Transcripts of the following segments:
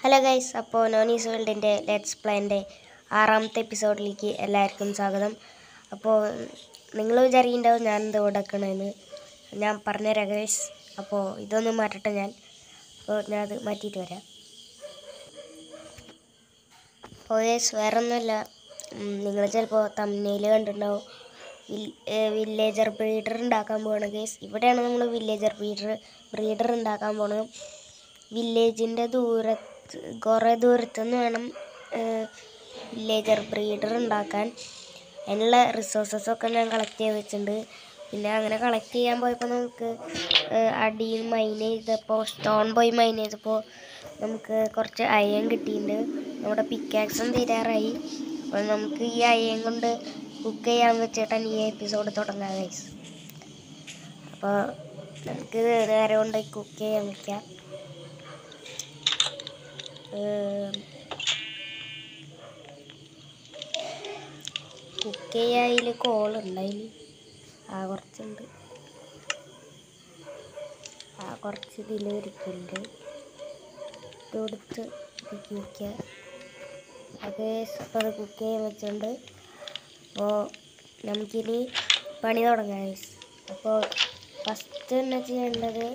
Hello guys, അപ്പോൾ നോനീസ് വേൾഡിൻ്റെ let's പ്ലേൻ്റെ 6ാമത്തെ എപ്പിസോഡിലേക്ക് എല്ലാവർക്കും സ്വാഗതം. അപ്പോൾ നിങ്ങൾ വിചാരിക്കുന്നുണ്ടാവും ഞാൻ എന്ത് കൊടുക്കണമെന്ന്. ഞാൻ പറഞ്ഞുതരാം ഗൈസ്. അപ്പോൾ ഇതൊന്ന് മാറ്റട്ടെ അപ്പോൾ ഞാനത് മാറ്റിയിട്ട് വരാം. അപ്പോൾ ഗൈസ് വേറെ ഒന്നുമല്ല, നിങ്ങൾ ചിലപ്പോൾ തമ്പ്നെയിൽ കണ്ടിട്ടുണ്ടാവും, വില്ലേജർ ബ്രീഡർ ഉണ്ടാക്കാൻ പോവാണ് ഗൈസ്. ഇവിടെയാണ് നമ്മൾ വില്ലേജർ ബ്രീഡർ ഉണ്ടാക്കാൻ പോകുന്നത്. വില്ലേജിൻ്റെ കുറേ ദൂരത്തുനിന്ന് വേണം വില്ലേജർ ബ്രീഡർ ഉണ്ടാക്കാൻ. അതിനുള്ള റിസോഴ്സസൊക്കെ ഞാൻ കളക്ട് ചെയ്ത് വെച്ചിട്ടുണ്ട്. പിന്നെ അങ്ങനെ കളക്ട് ചെയ്യാൻ പോയപ്പോൾ നമുക്ക് അടിയിൽ സ്റ്റോൺ പോയി മൈൻ ചെയ്തപ്പോൾ നമുക്ക് കുറച്ച് അയൺ കിട്ടിയിട്ടുണ്ട്. നമ്മുടെ പിക്കാക്സും തീരാറായി. അപ്പോൾ നമുക്ക് ഈ അയൺ കൊണ്ട് കുക്ക് ചെയ്യാൻ വെച്ചിട്ടാണ് ഈ എപ്പിസോഡ് തുടങ്ങാം ഗൈസ്. അപ്പോൾ നമുക്ക് നേരെ കൊണ്ട് കുക്ക് ചെയ്യാൻ വയ്ക്കാം. കുക്ക് ചെയ്യാൻ കോളുണ്ടായിന്, കുറച്ചുണ്ട്, കുറച്ച് ഇതിൽ ഇരിക്കുന്നുണ്ട്. ഇതെടുത്ത് കുക്ക് വയ്ക്കുക. അത് അപ്പോൾ അത് കുക്ക് ചെയ്യാൻ വെച്ചിട്ടുണ്ട്. അപ്പോൾ നമുക്കിനി പണി തുടങ്ങാം. അപ്പോൾ ഫസ്റ്റ് എന്താ ചെയ്യേണ്ടത്,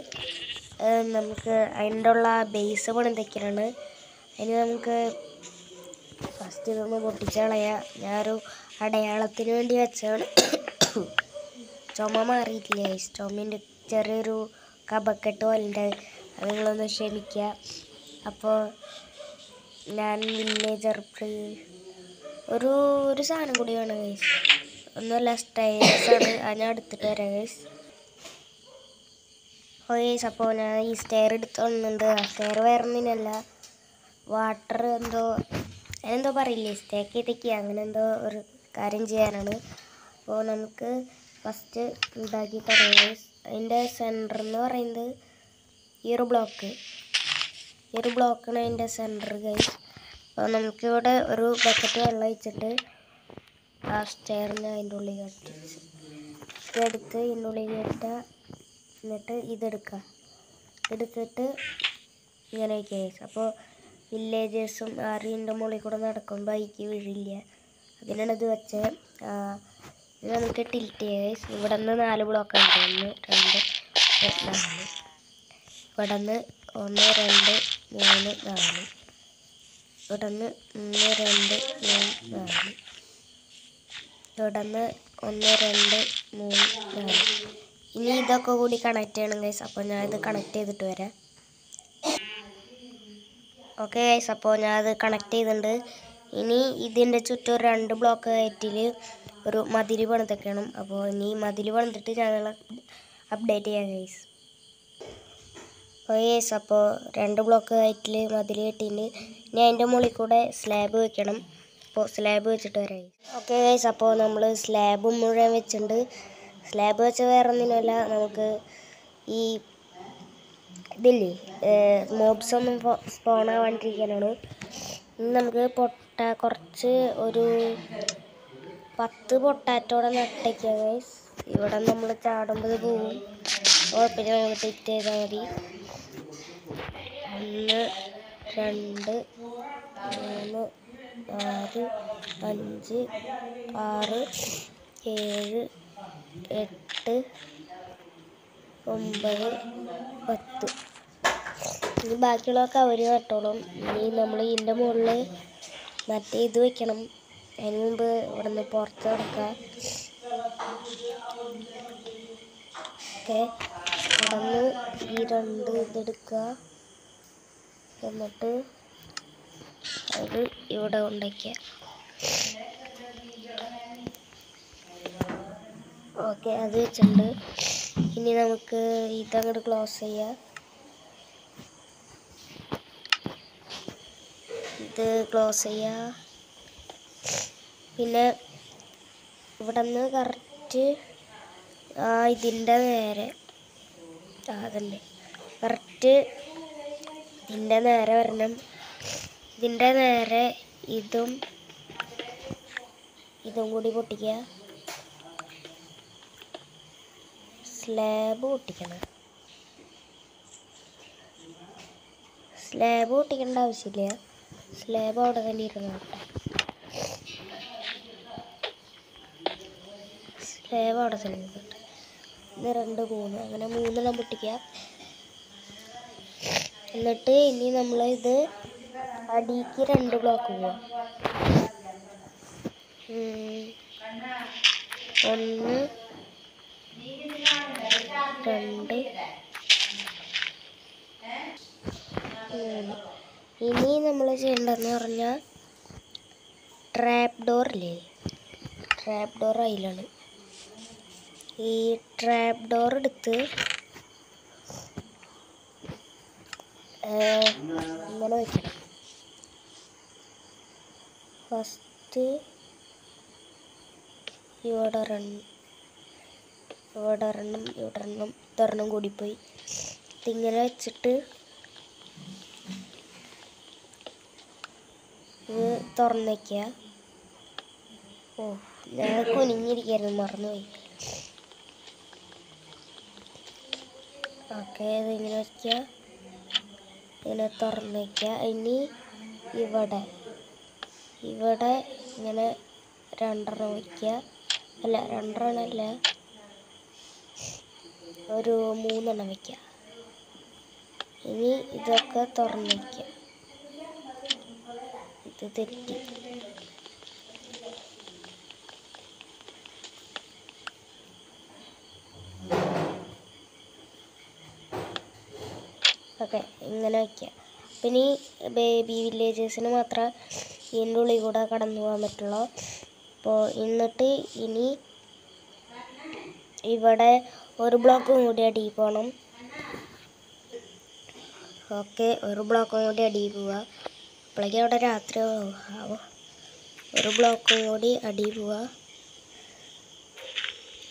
നമുക്ക് അതിൻ്റെ ഉള്ള ബേസ് പണിതൊക്കെയാണ്. അതിന് നമുക്ക് ഫസ്റ്റ് ഇതൊന്ന് പൊട്ടിച്ച് കളയാം. ഞാനൊരു അടയാളത്തിന് വേണ്ടി വെച്ചാണ്. ചുമ മാറിയിട്ടില്ല. ചുമൻ്റെ ചെറിയൊരു കഫക്കെട്ട് പോലുണ്ട്, അത് നിങ്ങളൊന്ന് ക്ഷമിക്കുക. അപ്പോൾ ഞാൻ വില്ലേജർ ഒരു സാധനം കൂടി വേണം ഗൈസ്. ഒന്നുമല്ല, സ്റ്റെയർസാണ്. അത് ഞാൻ എടുത്തിട്ട് വരാം ഗൈസ്. ഗൈസ് അപ്പോൾ ഞാൻ ഈ സ്റ്റെയർ എടുത്തോളുന്നുണ്ട്. ആ സ്റ്റെയർ വേറെ ഒന്നിനല്ല, വാട്ടർ എന്തോ പറയില്ലേ, സ്റ്റേക്ക് അങ്ങനെ എന്തോ ഒരു കാര്യം ചെയ്യാനാണ്. അപ്പോൾ നമുക്ക് ഫസ്റ്റ് ഉണ്ടാക്കി തുടങ്ങാം ഗൈസ്. അതിൻ്റെ സെൻറ്റർ എന്ന് പറയുന്നത് ഈ ഒരു ബ്ലോക്കാണ് അതിൻ്റെ സെൻറ്റർ ഗൈസ്. അപ്പോൾ നമുക്കിവിടെ ഒരു ബക്കറ്റ് വെള്ളം ഒഴിച്ചിട്ട് ആ സ്റ്റെയറിന് അതിൻ്റെ ഉള്ളിൽ കട്ടിച്ച് ഇതെടുത്ത് ഇതിൻ്റെ ഉള്ളിൽ കയറ്റുക. എന്നിട്ട് എടുത്തിട്ട് ഇങ്ങനെ വയ്ക്കുക ഗൈസ്. അപ്പോൾ വില്ലേജേഴ്സും ആറിൻ്റെ മുകളിൽ കൂടെ നടക്കുമ്പോൾ അതിക്ക് വീഴില്ല, അതിനാണ് ഇത് വെച്ചത്. ഇത് നമുക്ക് ടിൽറ്റ് ചെയ്യാം ഗൈസ്. ഇവിടെ നിന്ന് 4 ബ്ലോക്കുണ്ട്. 1 2 4. ഇവിടെ നിന്ന് 1 2 3 4. ഇവിടെ നിന്ന് 1 2 3 4. ഇവിടെ നിന്ന് 1 2 3 4. ഇനി ഇതൊക്കെ കൂടി കണക്ട് ചെയ്യണം ഗൈസ്. അപ്പോൾ ഞാനിത് കണക്ട് ചെയ്തിട്ട് വരാം. ഓക്കെ ഗൈസ്, അപ്പോൾ ഞാനത് കണക്ട് ചെയ്തിട്ടുണ്ട്. ഇനി ഇതിൻ്റെ ചുറ്റും 2 ബ്ലോക്ക് ഹൈറ്റിൽ ഒരു മതിൽ പണിതൊക്കെയാണ്. അപ്പോൾ ഇനി മതിൽ പണിതിട്ട് ഞങ്ങൾ അപ്ഡേറ്റ് ചെയ്യാം ഗൈസ്. ഗൈസ് അപ്പോൾ 2 ബ്ലോക്ക് ഹൈറ്റിൽ മതിൽ കെട്ടിയിട്ട് ഇനി അതിൻ്റെ മുകളിൽ കൂടെ സ്ലാബ് വെക്കണം. അപ്പോൾ സ്ലാബ് വെച്ചിട്ട് വരാം. ഓക്കെ ഗൈസ്, അപ്പോൾ നമ്മൾ സ്ലാബ് മുഴുവൻ വെച്ചിട്ടുണ്ട്. സ്ലാബ് വെച്ച് വേറെ ഒന്നിനുമല്ല, നമുക്ക് ഈ ഇതില്ലേ മോബ്സ് ഒന്നും സ്പോണാവാണ്ടിരിക്കാനാണ്. ഇനി നമുക്ക് കുറച്ച് ഒരു 10 പൊട്ടാറ്റോടെ നട്ടയ്ക്കുക ഗൈസ്. ഇവിടെ നമ്മൾ ചാടുമ്പോൾ പോവും, പിന്നെ നമ്മൾ ടിറ്റ് ചെയ്താൽ മതി. 1 2 3 4 5 6 7 8 9 10. ഇനി ബാക്കിയുള്ളതൊക്കെ അവർ നട്ടോളും. ഇനി നമ്മൾ ഇതിൻ്റെ മുകളിൽ മറ്റേ ഇത് വെക്കണം. അതിന് മുമ്പ് ഇവിടെ നിന്ന് പുറത്ത് കിടക്കുക. ഓക്കെ, ഇവിടെ നിന്ന് ഈ 2 ഇതെടുക്കുക. എന്നിട്ട് അത് ഇവിടെ കൊണ്ടുവയ്ക്കുക. ഓക്കെ, അത് വെച്ചിട്ടുണ്ട്. ഇനി നമുക്ക് ഇതങ്ങോട്ട് ക്ലോസ് ചെയ്യാം. ഇത് ക്ലോസ് ചെയ്യുക. പിന്നെ ഇവിടെ നിന്ന് കറക്റ്റ് ഇതിൻ്റെ നേരെ അതല്ലേ കറക്റ്റ് ഇതിൻ്റെ നേരെ വരണം. ഇതിൻ്റെ നേരെ ഇതും കൂടി പൊട്ടിക്കുക. സ്ലാബ് പൊട്ടിക്കണം. സ്ലാബ് പൊട്ടിക്കേണ്ട ആവശ്യമില്ല, സ്ലാബ് അവിടെ തന്നെ ഇരുന്നോട്ടെ. സ്ലാബ് അവിടെ തന്നെ ഇരുന്നോട്ടെ. ഇത് 2 3 അങ്ങനെ 3 പൊട്ടിക്കുക. എന്നിട്ട് ഇനി നമ്മൾ ഇത് അടിക്ക് 2 ബ്ലോക്ക് പോവാം. 1 2 3. ഇനി നമ്മൾ ചെയ്യേണ്ടതെന്ന് പറഞ്ഞാൽ ട്രാപ്പ് ഡോറില്ലേ, ട്രാപ്പ് ഡോർ അതിലാണ്. ഈ ട്രാപ്പ് ഡോർ എടുത്ത് ഇങ്ങനെ വെക്കണം. ഫസ്റ്റ് ഇവിടെ ഒരെണ്ണം കൂടിപ്പോയി. ഇതിങ്ങനെ വെച്ചിട്ട് ഇത് തുറന്ന് വയ്ക്കുക. ഞാൻ കുനിഞ്ഞിരിക്കായിരുന്നു, മറന്നുപോയി. ഓക്കെ, ഇതിങ്ങനെ വയ്ക്കുക, ഇങ്ങനെ തുറന്ന് വയ്ക്കുക. ഇനി ഇവിടെ ഇങ്ങനെ 2 വയ്ക്കുക. അല്ല, 2 അല്ല, ഒരു 3 വയ്ക്കുക. ഇനി ഇതൊക്കെ തുറന്ന് വയ്ക്കുക. ഇത് തെറ്റി. ഓക്കെ, ഇങ്ങനെ വയ്ക്കുക. പിന്നെ ഈ ബേബി വില്ലേജേഴ്സിന് മാത്രം ഇതിൻ്റെ ഉള്ളിൽ കൂടെ കടന്നു പോകാൻ പറ്റുള്ളൂ. അപ്പോൾ എന്നിട്ട് ഇനി ഇവിടെ ഒരു ബ്ലോക്കും കൂടി അടിയിൽ പോകണം. ഓക്കെ, ഒരു ബ്ലോക്കും കൂടി അടിയിൽ പോവുക. അപ്പോഴേക്കും അവിടെ രാത്രി ആവും. ഒരു ബ്ലോക്കും കൂടി അടിയിൽ പോവുക.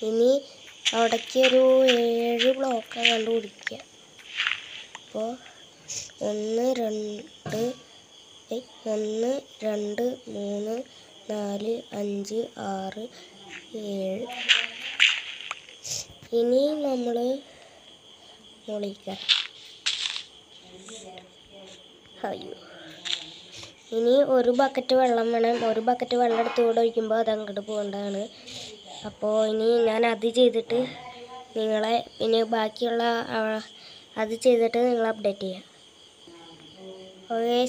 ഇനി അവിടേക്ക് ഒരു 7 ബ്ലോക്ക് കണ്ടുപിടിക്കുക. അപ്പോൾ 1 2 3 4 5 6 7. ഇനി നമ്മൾ മുളിക്കാം. അയ്യോ, ഇനി ഒരു ബക്കറ്റ് വെള്ളം വേണം. ഒരു ബക്കറ്റ് വെള്ളം എടുത്ത് കൂടെ ഒഴിക്കുമ്പോൾ അത് അങ്ങോട്ട് പോകേണ്ടതാണ്. അപ്പോൾ ഇനി ഞാൻ അത് ചെയ്തിട്ട് നിങ്ങളെ പിന്നെ ബാക്കിയുള്ള അത് ചെയ്തിട്ട് നിങ്ങളെ അപ്ഡേറ്റ് ചെയ്യാം. ഓക്കെ,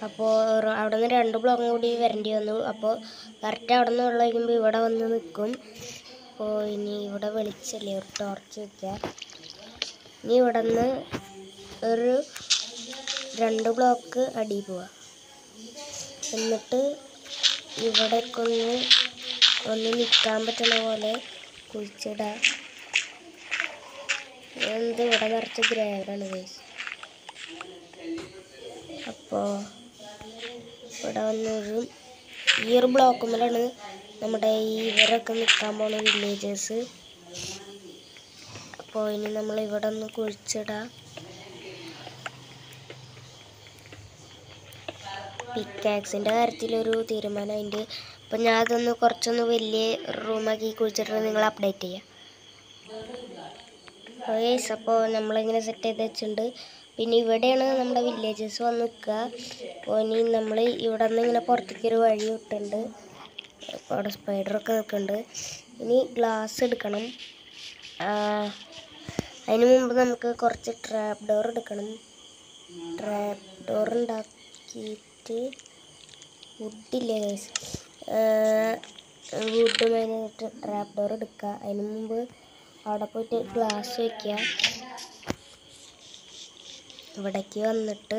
അപ്പോൾ അവിടെ നിന്ന് 2 ബ്ലോക്കും കൂടി വരേണ്ടി വന്നു. അപ്പോൾ കറക്റ്റ് അവിടെ നിന്ന് വെള്ളം ഒഴിക്കുമ്പോൾ ഇവിടെ വന്ന് നിൽക്കും. അപ്പോൾ ഇനി ഇവിടെ വെളിച്ചല്ലേ, ഒരു ടോർച്ച് വയ്ക്കുക. ഇനി ഇവിടെ നിന്ന് ഒരു 2 ബ്ലോക്ക് അടിയിൽ പോവുക. എന്നിട്ട് ഇവിടേക്ക് ഒന്ന് നിൽക്കാൻ പറ്റുന്ന പോലെ കുഴിച്ചിടുക. ഇവിടെ നിറച്ച് ഗ്രേവറാണ് ഗൈസ്. അപ്പോൾ ഇവിടെ വന്നൊരു ഈ ഒരു ബ്ലോക്കുമ്പോഴാണ് നമ്മുടെ ഇവരൊക്കെ നിൽക്കാൻ പോകുന്ന വില്ലേജേഴ്സ്. അപ്പോൾ ഇനി നമ്മൾ ഇവിടെ ഒന്ന് കുഴിച്ചിടാം. പിക്കാക്സിൻ്റെ കാര്യത്തിലൊരു തീരുമാനമുണ്ട്. അപ്പോൾ ഞാൻ അതൊന്ന് കുറച്ചൊന്ന് വലിയ റൂമാക്കി കുഴിച്ചിട്ട് നിങ്ങൾ അപ്ഡേറ്റ് ചെയ്യാം. ഓക്കെ, അപ്പോൾ നമ്മളിങ്ങനെ സെറ്റ് ചെയ്ത് വെച്ചിട്ടുണ്ട്. പിന്നെ ഇവിടെയാണ് നമ്മുടെ വില്ലേജസ് വന്ന് നിൽക്കുക. അപ്പോൾ ഇനി നമ്മൾ ഇവിടെ നിന്ന് ഇങ്ങനെ പുറത്തേക്ക് ഒരു വഴി വിട്ടിട്ടുണ്ട്. അപ്പോൾ അവിടെ സ്പൈഡറൊക്കെ നിൽക്കുന്നുണ്ട്. ഇനി ഗ്ലാസ് എടുക്കണം. അതിന് മുമ്പ് നമുക്ക് കുറച്ച് ട്രാപ്പ് ഡോർ എടുക്കണം. ട്രാപ്പ് ഡോർ ഉണ്ടാക്കിയിട്ട് വുഡില്ലേ ഗൈസ്, വുഡ് മേനിട്ട് ട്രാപ്പ് ഡോർ എടുക്കുക. അതിന് മുമ്പ് അവിടെ പോയിട്ട് ഗ്ലാസ് വയ്ക്കുക. ഇവിടേക്ക് വന്നിട്ട്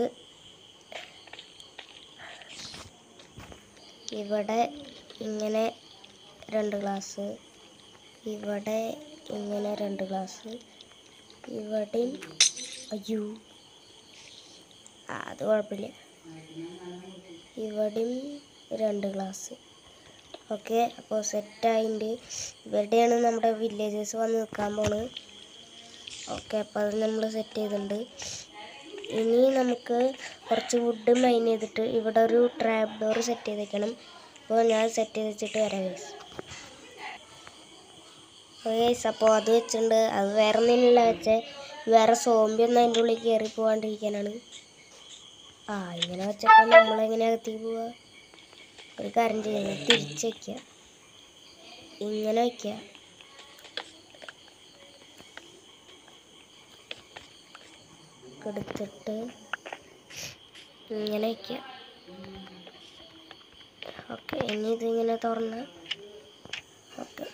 ഇവിടെ ഇങ്ങനെ 2 ഗ്ലാസ്, ഇവിടെ ഇങ്ങനെ 2 ഗ്ലാസ്, ഇവിടെയും അയ്യോ അത് കുഴപ്പമില്ല, ഇവിടെയും 2 ഗ്ലാസ്. ഓക്കെ, അപ്പോൾ സെറ്റായിട്ട് ഇവിടെയാണ് നമ്മുടെ വില്ലേജേഴ്സ് വന്ന് നിൽക്കാൻ പോണ്. ഓക്കെ, അപ്പോൾ അത് നമ്മൾ സെറ്റ് ചെയ്തിട്ടുണ്ട്. ഇനി നമുക്ക് കുറച്ച് വുഡ് മൈൻ ചെയ്തിട്ട് ഇവിടെ ഒരു ട്രാപ്പ് ഡോർ സെറ്റ് ചെയ്ത് വെക്കണം. അപ്പോൾ ഞാൻ സെറ്റ് ചെയ്ത് വെച്ചിട്ട് വരാം ഗൈസ്. ഗൈസ്, അപ്പോൾ അത് വെച്ചിട്ടുണ്ട്. അത് വേറെ ഒന്നിനല്ല വെച്ചേ, വേറെ സോംബി ഒന്നും അതിൻ്റെ ഉള്ളിൽ കയറി പോകാണ്ടിരിക്കാനാണ്. ഇങ്ങനെ വെച്ചപ്പോൾ നമ്മളെങ്ങനെ അകത്തേക്ക് പോവുക? ഒരു കാര്യം ചെയ്യുന്നത് തിരിച്ച് വയ്ക്കുക, ഇങ്ങനെ വയ്ക്കുക, എടുത്തിട്ട് ഇങ്ങനെ വയ്ക്കുക. ഓക്കെ, ഇനി ഇതിങ്ങനെ തുറന്ന് ഓക്കെ,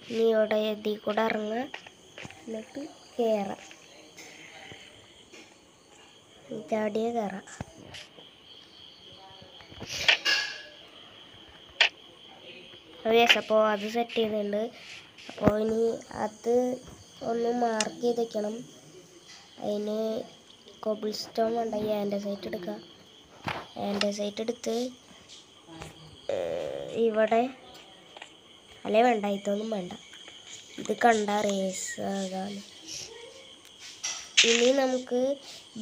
ഇനി ഇവിടെ ഇതിൽ കൂടെ ഇറങ്ങുക, എന്നിട്ട് കയറാം, ചാടിയ കയറാം. അപ്പോൾ അത് സെറ്റ് ചെയ്തിട്ടുണ്ട്. അപ്പോൾ ഇനി അത് ഒന്ന് മാർക്ക് ചെയ്ത് വയ്ക്കണം. അതിന് കോബിൾ സ്റ്റോൺ വേണ്ട, ഈ ആൻഡസൈറ്റ് എടുക്കുക. ആൻഡസൈറ്റ് എടുത്ത് ഇവിടെ അല്ലേ വേണ്ട, ഇതൊന്നും വേണ്ട, ഇത് കണ്ട റേസ് അതാണ്. ഇനി നമുക്ക്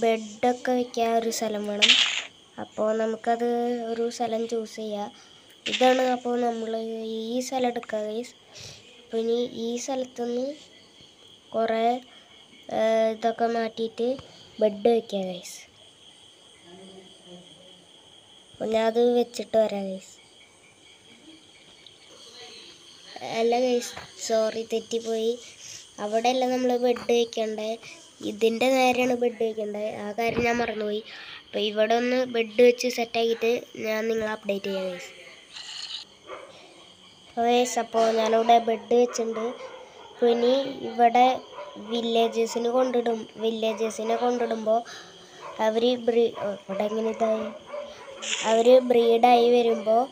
ബെഡൊക്കെ വയ്ക്കാൻ ഒരു സ്ഥലം വേണം. അപ്പോൾ നമുക്കത് ഒരു സ്ഥലം ചൂസ് ചെയ്യാം. ഇതാണ്. അപ്പോൾ നമ്മൾ ഈ സ്ഥലം എടുക്കുക ഗൈസ്. അപ്പോൾ ഇനി ഈ സ്ഥലത്തുനിന്ന് കുറേ ഇതൊക്കെ മാറ്റിയിട്ട് ബെഡ് വയ്ക്കുക ഗൈസ്. അപ്പോൾ ഞാൻ അത് വെച്ചിട്ട് വരാം ഗൈസ്. അല്ല ഗൈസ്, സോറി, തെറ്റിപ്പോയി. അവിടെയല്ല നമ്മൾ ബെഡ് വയ്ക്കേണ്ടത്, ഇതിൻ്റെ നേരെയാണ് ബെഡ് വയ്ക്കേണ്ടത്. ആ കാര്യം ഞാൻ മറന്നുപോയി. അപ്പോൾ ഇവിടെ ഒന്ന് ബെഡ് വെച്ച് സെറ്റാക്കിയിട്ട് ഞാൻ നിങ്ങളെ അപ്ഡേറ്റ് ചെയ്യാം ഗൈസ്. അപ്പോൾ ഞാനിവിടെ ബെഡ് വെച്ചിട്ടുണ്ട്. അപ്പോൾ ഇനി ഇവിടെ വില്ലേജസിനെ കൊണ്ടിടുമ്പോൾ അവർ ഇവിടെ എങ്ങനെ ഇതായി, അവർ ബ്രീഡായി വരുമ്പോൾ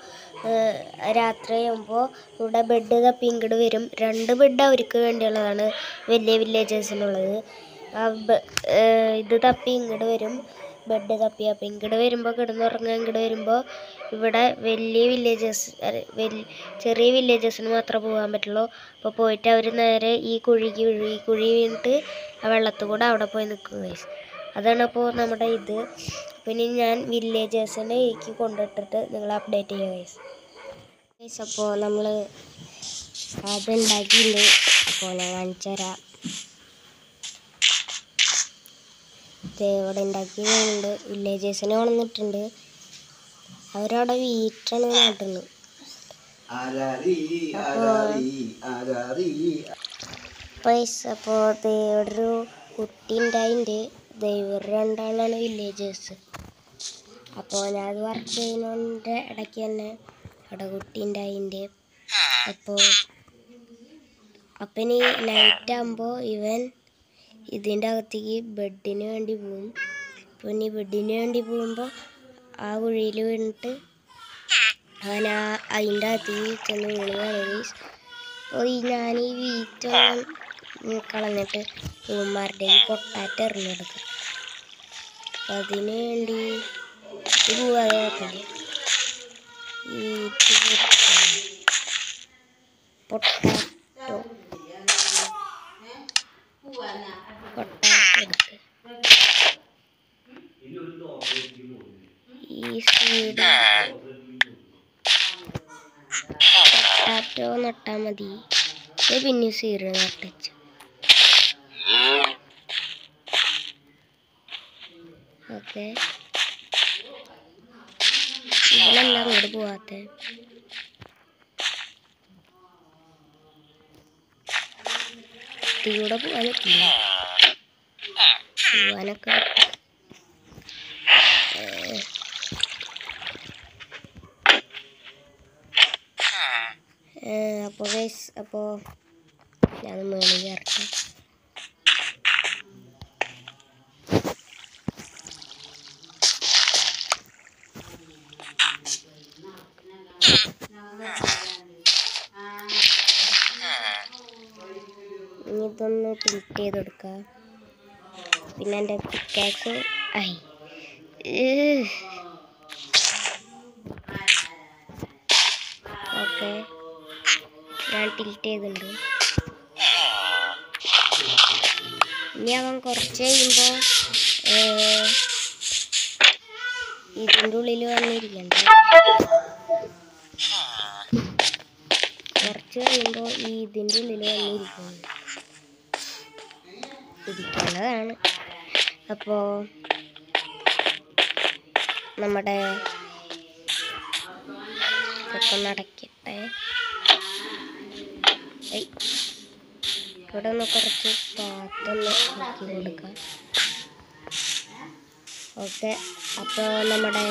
രാത്രിയാകുമ്പോൾ ഇവിടെ ബെഡ് തപ്പി ഇങ്ങോട്ട് വരും. 2 ബെഡ് അവർക്ക് വേണ്ടിയുള്ളതാണ്, വലിയ വില്ലേജസിനുള്ളത്. ഇത് തപ്പി ഇങ്ങോട്ട് വരും, ബെഡ് തപ്പി. അപ്പോൾ ഇങ്ങോട്ട് വരുമ്പോൾ കിടന്നുറങ്ങുക. ഇങ്ങോട്ട് വരുമ്പോൾ ഇവിടെ ചെറിയ വില്ലേജസിന് മാത്രമേ പോകാൻ പറ്റുള്ളൂ. അപ്പോൾ പോയിട്ട് അവർ നേരെ ഈ കുഴി വീണിട്ട് ആ വെള്ളത്തിൽ കൂടെ അവിടെ പോയി നിൽക്കും ഗൈസ്. അതാണ് അപ്പോൾ നമ്മുടെ ഇത്. പിന്നെ ഞാൻ വില്ലേജേഴ്സിനെ എനിക്ക് കൊണ്ടിട്ടിട്ട് നിങ്ങളെ അപ്ഡേറ്റ് ചെയ്യാം ഗൈസ്. അപ്പോൾ നമ്മൾ അതുണ്ടാക്കിയിട്ടുണ്ട്. അപ്പോൾ ഞാൻ കാണിച്ചു തരാം. ഇവിടെ ഉണ്ടാക്കിയിട്ടുണ്ട്, വില്ലേജേഴ്സിനെ കൊണ്ടിട്ടുണ്ട്. അവരവിടെ വീറ്റാണ് നാട്ടുന്നത്. അപ്പോൾ ഒരു കുട്ടി ഉണ്ടായിട്ടുണ്ട്. ഇവർ 2 ആളാണ് വില്ലേജേഴ്സ്. അപ്പോൾ ഞാൻ വർക്ക് ചെയ്യുന്നതിൻ്റെ ഇടയ്ക്ക് തന്നെ അവിടെ കുട്ടി ഉണ്ടായിട്ടുണ്ട്. അപ്പോൾ ഇനി നൈറ്റ് ആകുമ്പോൾ ഇവൻ ഇതിൻ്റെ അകത്തേക്ക് ബെഡിന് വേണ്ടി പോവും. അപ്പോൾ ഇനി ബെഡിന് വേണ്ടി പോകുമ്പോൾ ആ കുഴിയിൽ വീണിട്ട് അവൻ അതിൻ്റെ അകത്തേക്ക് ചെന്ന് വീണതാണ്. അപ്പോൾ ഞാൻ ഈ വീറ്റൊന്നും കളഞ്ഞിട്ട് പൂമാരുടെ പൊട്ടാറ്റ എറിഞ്ഞെടുക്കുക. അപ്പം അതിന് വേണ്ടി ഇത് പോകാതെ കുഴപ്പമില്ല. പൊട്ടാറ്റോ എടുക്കുക. ഈ സൈഡ് പൊട്ടാറ്റോ നട്ടാൽ മതി. പിന്നെ സീഡ് നട്ടച്ച്. ഓക്കെ, ഇതിലെല്ലാം അങ്ങോട്ട് പോവാത്ത. ഇതിലൂടെ പോകാൻ പറ്റില്ല, പോവാനൊക്കെ. അപ്പോൾ ഞാൻ മേളിൽ കയറട്ടെ. ഇനി ഇതൊന്ന് ടിൽറ്റ് ചെയ്ത് കൊടുക്കുക. പിന്നെ എൻ്റെ പിക്കാക്സ് ആയി. ഓക്കെ, ഞാൻ ടിൽറ്റ് ചെയ്തിട്ടുണ്ട്. ഇനി അവൻ കുറച്ച് കഴിയുമ്പോൾ ഇതിൻ്റെ ഉള്ളിൽ വന്നിരിക്കണ്ട. കുറച്ച് കഴിയുമ്പോൾ ഇതിൻ്റെ ഉള്ളിൽ ഇരിക്കേണ്ടതാണ്. അപ്പോൾ നമ്മുടെ ഇതൊക്കെ നടക്കട്ടെ. ഇവിടെ ഒന്ന് കുറച്ച് പാത്തൊന്ന് ആക്കി കൊടുക്കാം. ഓക്കെ, അപ്പോൾ നമ്മുടെ